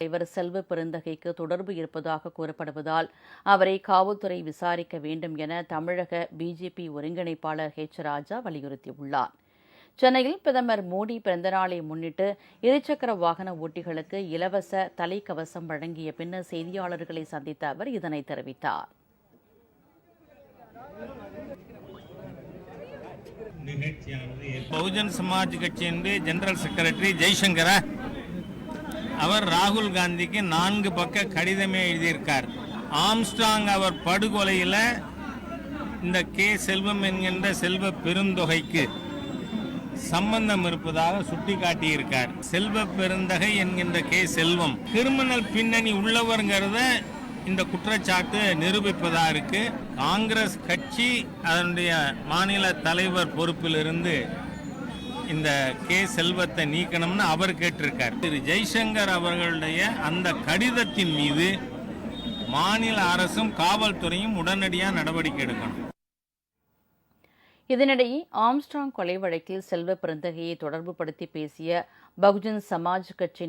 தலைவர் செல்வ பெருந்தகைக்கு தொடர்பு இருப்பதாக கூறப்படுவதால் அவரை காவல்துறை விசாரிக்க வேண்டும் என தமிழக பிஜேபி ஒருங்கிணைப்பாளர் ராஜா வலியுறுத்தியுள்ளார். சென்னையில் பிரதமர் மோடி பிறந்தநாளை முன்னிட்டு இருசக்கர வாகன ஓட்டிகளுக்கு இலவச தலைக்கவசம் வழங்கிய பின்னர் செய்தியாளர்களை சந்தித்த அவர் இதனை தெரிவித்தார். பகுஜன் சமாஜ் கட்சியினுடைய ஜெனரல் செக்ரட்டரி ஜெய்சங்கர் அவர் ராகுல் காந்திக்கு 4 பக்க கடிதமே எழுதியிருக்கார். ஆம்ஸ்ட்ராங் அவர் படுகொலையில் இந்த கே செல்வம் என்கின்ற செல்வ பெருந்தொகைக்கு சம்பந்தம் இருப்பதாக சுட்டிக்காட்டியிருக்கார். செல்வ பெருந்தகை என்கின்ற கே செல்வம் கிரிமினல் பின்னணி உள்ளவர்கிறத இந்த குற்றச்சாட்டு நிரூபிப்பதா இருக்கு. காங்கிரஸ் கட்சி அதனுடைய மாநில தலைவர் பொறுப்பிலிருந்து இந்த கே செல்வத்தை நீக்கணும்னு அவர் கேட்டிருக்கார். திரு ஜெய்சங்கர் அவர்களுடைய அந்த கடிதத்தின் மீது மாநில அரசும் காவல்துறையும் உடனடியாக நடவடிக்கை எடுக்கணும். இதனிடையே ஆம்ஸ்ட்ராங் கொலை வழக்கில் செல்வ பெருந்தகையை தொடர்புபடுத்தி பேசிய பகுஜன் சமாஜ் கட்சி